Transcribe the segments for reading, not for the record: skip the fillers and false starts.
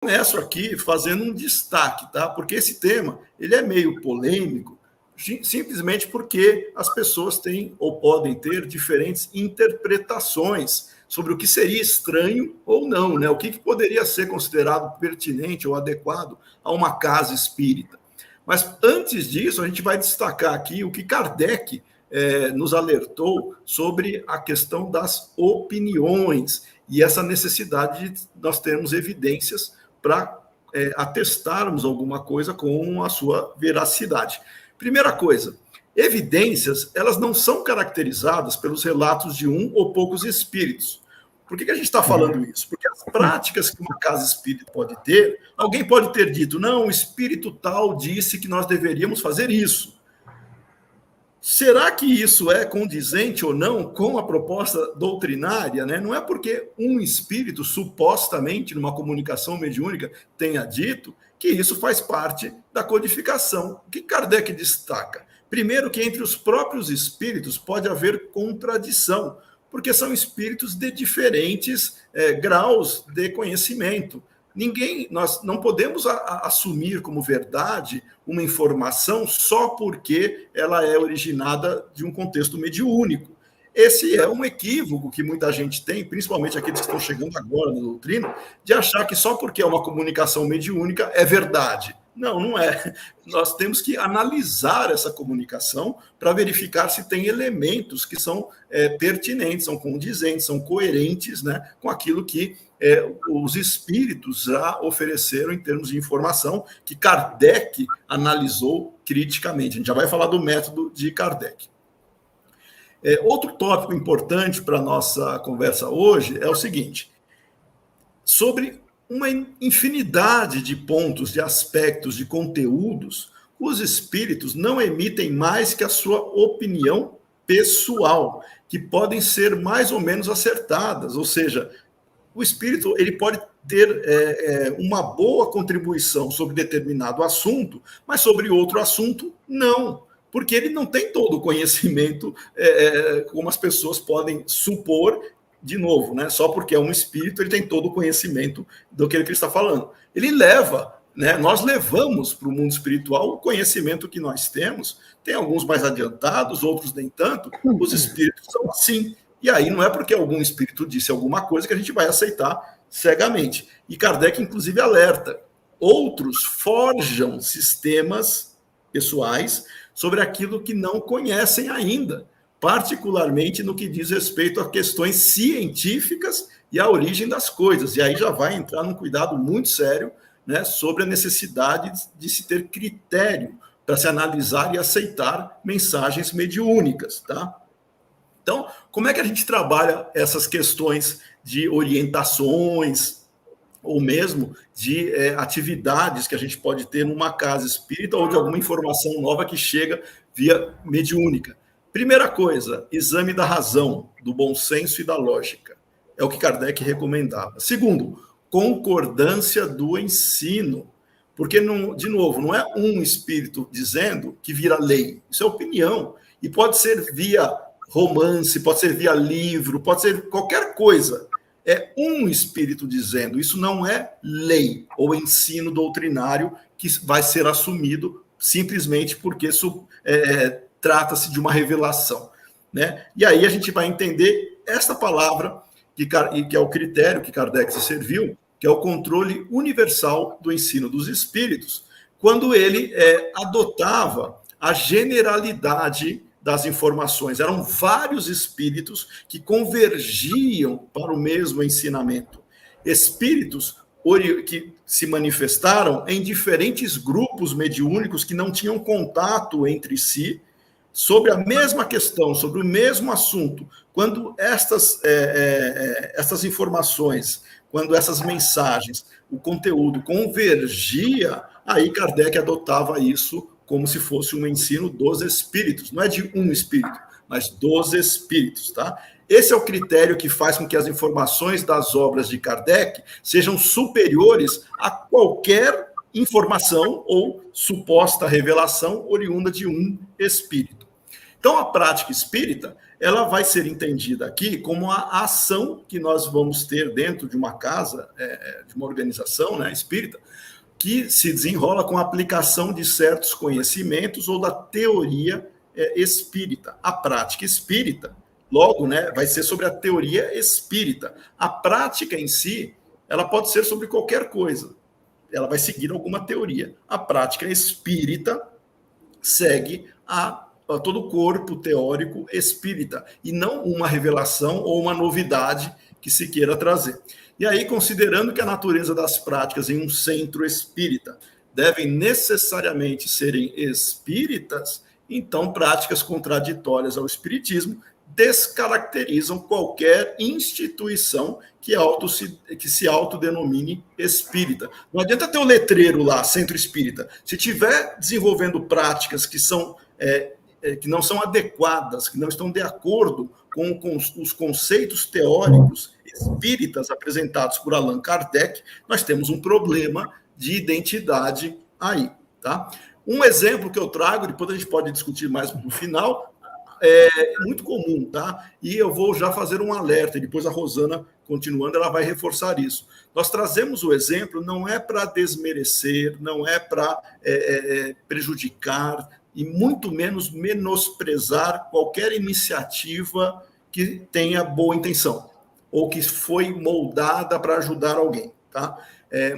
Começo aqui fazendo um destaque, tá? Porque esse tema ele é meio polêmico, simplesmente porque as pessoas têm ou podem ter diferentes interpretações sobre o que seria estranho ou não, né? O que poderia ser considerado pertinente ou adequado a uma casa espírita. Mas antes disso, a gente vai destacar aqui o que Kardec nos alertou sobre a questão das opiniões e essa necessidade de nós termos evidências para atestarmos alguma coisa com a sua veracidade. Primeira coisa, evidências, elas não são caracterizadas pelos relatos de um ou poucos espíritos. Por que a gente está falando isso? Porque as práticas que uma casa espírita pode ter, alguém pode ter dito, não, o espírito tal disse que nós deveríamos fazer isso. Será que isso é condizente ou não com a proposta doutrinária? Né? Não é porque um espírito, supostamente, numa comunicação mediúnica, tenha dito que isso faz parte da codificação. O que Kardec destaca? Primeiro, que entre os próprios espíritos pode haver contradição, porque são espíritos de diferentes graus de conhecimento. Nós não podemos assumir como verdade uma informação só porque ela é originada de um contexto mediúnico. Esse é um equívoco que muita gente tem, principalmente aqueles que estão chegando agora na doutrina, de achar que só porque é uma comunicação mediúnica é verdade. Não, não é. Nós temos que analisar essa comunicação para verificar se tem elementos que são pertinentes, são condizentes, são coerentes, né, com aquilo que os espíritos já ofereceram em termos de informação que Kardec analisou criticamente. A gente já vai falar do método de Kardec. Outro tópico importante para a nossa conversa hoje é o seguinte: sobre uma infinidade de pontos, de aspectos, de conteúdos, os espíritos não emitem mais que a sua opinião pessoal, que podem ser mais ou menos acertadas, ou seja, o espírito ele pode ter uma boa contribuição sobre determinado assunto, mas sobre outro assunto, não. Porque ele não tem todo o conhecimento como as pessoas podem supor, de novo, né? Só porque é um espírito, ele tem todo o conhecimento do que ele está falando. Ele leva, né? Nós levamos para o mundo espiritual o conhecimento que nós temos, tem alguns mais adiantados, outros nem tanto, os espíritos são assim. E aí não é porque algum espírito disse alguma coisa que a gente vai aceitar cegamente. E Kardec, inclusive, alerta. Outros forjam sistemas pessoais sobre aquilo que não conhecem ainda, particularmente no que diz respeito a questões científicas e a origem das coisas. E aí já vai entrar num cuidado muito sério, né, sobre a necessidade de se ter critério para se analisar e aceitar mensagens mediúnicas, tá? Então, como é que a gente trabalha essas questões de orientações ou mesmo de atividades que a gente pode ter numa casa espírita ou de alguma informação nova que chega via mediúnica? Primeira coisa, exame da razão, do bom senso e da lógica. É o que Kardec recomendava. Segundo, concordância do ensino. Porque, de novo, não é um espírito dizendo que vira lei. Isso é opinião. E pode ser via romance, pode ser via livro, pode ser qualquer coisa. É um espírito dizendo. Isso não é lei ou ensino doutrinário que vai ser assumido simplesmente porque trata-se de uma revelação, né? E aí a gente vai entender esta palavra, que é o critério que Kardec se serviu, que é o controle universal do ensino dos espíritos, quando ele adotava a generalidade das informações. Eram vários espíritos que convergiam para o mesmo ensinamento. Espíritos que se manifestaram em diferentes grupos mediúnicos que não tinham contato entre si, sobre a mesma questão, sobre o mesmo assunto. Quando estas informações, quando essas mensagens, o conteúdo convergia, aí Kardec adotava isso como se fosse um ensino dos espíritos. Não é de um espírito, mas dos espíritos, tá? Esse é o critério que faz com que as informações das obras de Kardec sejam superiores a qualquer informação ou suposta revelação oriunda de um espírito. Então, a prática espírita, ela vai ser entendida aqui como a ação que nós vamos ter dentro de uma casa, de uma organização, né, espírita, que se desenrola com a aplicação de certos conhecimentos ou da teoria espírita. A prática espírita, logo, né, vai ser sobre a teoria espírita. A prática em si, ela pode ser sobre qualquer coisa. Ela vai seguir alguma teoria. A prática espírita segue a todo o corpo teórico espírita, e não uma revelação ou uma novidade que se queira trazer. E aí, considerando que a natureza das práticas em um centro espírita devem necessariamente serem espíritas, então práticas contraditórias ao espiritismo descaracterizam qualquer instituição que se autodenomine espírita. Não adianta ter o letreiro lá, centro espírita. Se estiver desenvolvendo práticas que não são adequadas, que não estão de acordo com os conceitos teóricos espíritas apresentados por Allan Kardec, nós temos um problema de identidade aí, tá? Um exemplo que eu trago, depois a gente pode discutir mais no final, é muito comum, tá? E eu vou já fazer um alerta, e depois a Rosana, continuando, ela vai reforçar isso. Nós trazemos o exemplo, não é para desmerecer, não é para prejudicar, e muito menos menosprezar qualquer iniciativa que tenha boa intenção, ou que foi moldada para ajudar alguém, tá?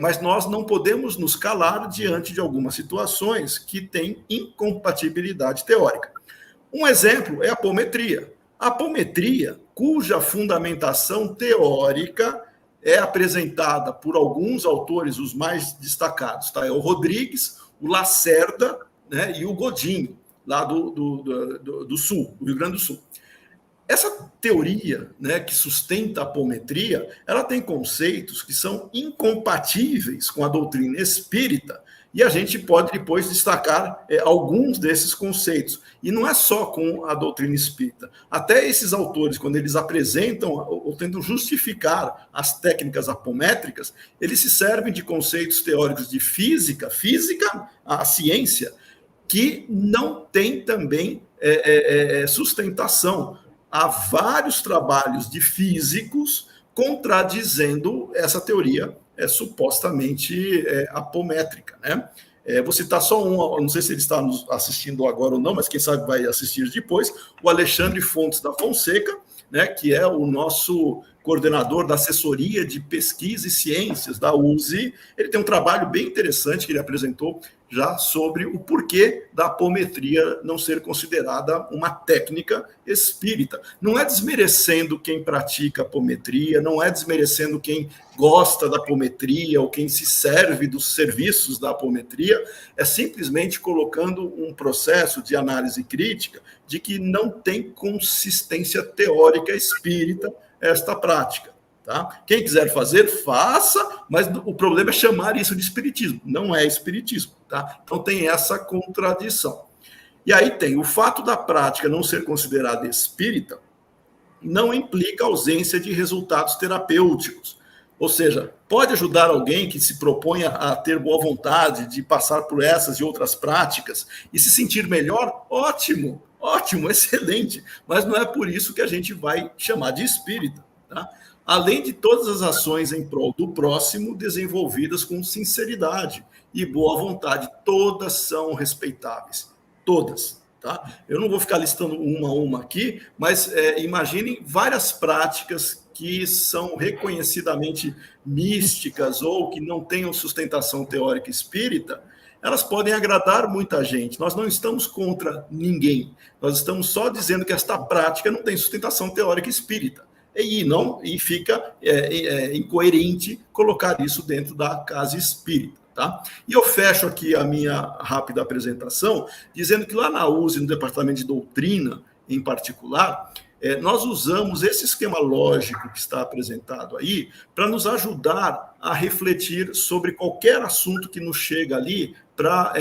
Mas nós não podemos nos calar diante de algumas situações que têm incompatibilidade teórica. Um exemplo é a apometria. A apometria, cuja fundamentação teórica é apresentada por alguns autores, os mais destacados, tá? É o Rodrigues, o Lacerda, né, e o Godinho, lá do Sul, do Rio Grande do Sul. Essa teoria, né, que sustenta a apometria, ela tem conceitos que são incompatíveis com a doutrina espírita, e a gente pode depois destacar alguns desses conceitos. E não é só com a doutrina espírita. Até esses autores, quando eles apresentam ou tentam justificar as técnicas apométricas, eles se servem de conceitos teóricos de física, a ciência, que não tem também sustentação. Há vários trabalhos de físicos contradizendo essa teoria supostamente apométrica, né? Vou citar só um, não sei se ele está nos assistindo agora ou não, mas quem sabe vai assistir depois, o Alexandre Fontes da Fonseca, né, que é o nosso coordenador da assessoria de pesquisa e ciências da USE. Ele tem um trabalho bem interessante que ele apresentou já sobre o porquê da apometria não ser considerada uma técnica espírita. Não é desmerecendo quem pratica apometria, não é desmerecendo quem gosta da apometria ou quem se serve dos serviços da apometria, é simplesmente colocando um processo de análise crítica de que não tem consistência teórica espírita esta prática. Tá? Quem quiser fazer, faça, mas o problema é chamar isso de espiritismo. Não é espiritismo. Tá? Então tem essa contradição. E aí tem o fato da prática não ser considerada espírita, não implica ausência de resultados terapêuticos. Ou seja, pode ajudar alguém que se proponha a ter boa vontade de passar por essas e outras práticas e se sentir melhor? Ótimo, ótimo, excelente. Mas não é por isso que a gente vai chamar de espírita. Tá? Além de todas as ações em prol do próximo desenvolvidas com sinceridade e boa vontade, todas são respeitáveis, todas. Tá? Eu não vou ficar listando uma a uma aqui, mas imaginem várias práticas que são reconhecidamente místicas ou que não tenham sustentação teórica espírita, elas podem agradar muita gente. Nós não estamos contra ninguém, nós estamos só dizendo que esta prática não tem sustentação teórica espírita. E fica incoerente colocar isso dentro da casa espírita. Tá? E eu fecho aqui a minha rápida apresentação dizendo que lá na USE, no departamento de doutrina em particular, nós usamos esse esquema lógico que está apresentado aí para nos ajudar a refletir sobre qualquer assunto que nos chega ali para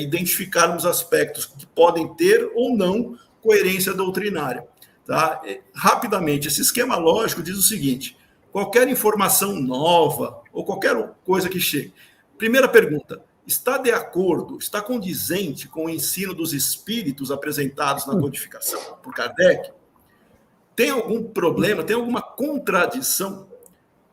identificarmos aspectos que podem ter ou não coerência doutrinária. Tá? Rapidamente, esse esquema lógico diz o seguinte: qualquer informação nova ou qualquer coisa que chegue. Primeira pergunta: está de acordo, está condizente com o ensino dos espíritos apresentados na codificação por Kardec? Tem algum problema? Tem alguma contradição?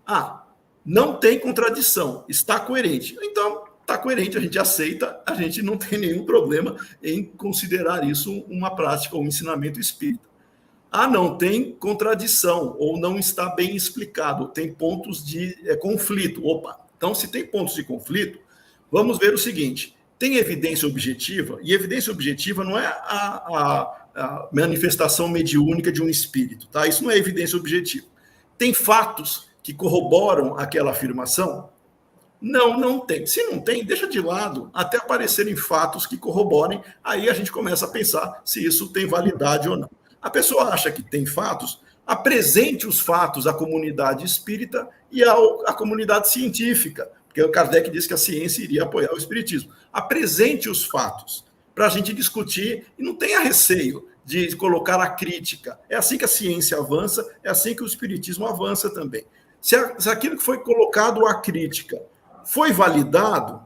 Ah, não tem contradição, está coerente. Então, está coerente, a gente aceita, a gente não tem nenhum problema em considerar isso uma prática ou um ensinamento espírita. Ah, não tem contradição, ou não está bem explicado, tem pontos de conflito. Opa, então se tem pontos de conflito, vamos ver o seguinte, tem evidência objetiva, e evidência objetiva não é a manifestação mediúnica de um espírito, tá? Isso não é evidência objetiva. Tem fatos que corroboram aquela afirmação? Não, não tem. Se não tem, deixa de lado, até aparecerem fatos que corroborem, aí a gente começa a pensar se isso tem validade ou não. A pessoa acha que tem fatos, apresente os fatos à comunidade espírita e à comunidade científica, porque o Kardec disse que a ciência iria apoiar o espiritismo. Apresente os fatos para a gente discutir e não tenha receio de colocar a crítica. É assim que a ciência avança, é assim que o espiritismo avança também. Se aquilo que foi colocado à crítica foi validado,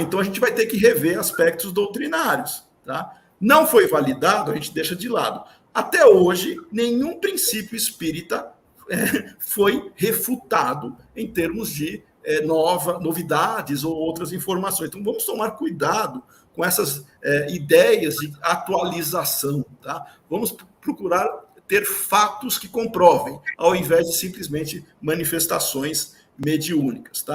então a gente vai ter que rever aspectos doutrinários, tá? Não foi validado, a gente deixa de lado. Até hoje, nenhum princípio espírita foi refutado em termos de novidades ou outras informações. Então, vamos tomar cuidado com essas ideias de atualização, tá? Vamos procurar ter fatos que comprovem, ao invés de simplesmente manifestações mediúnicas, tá?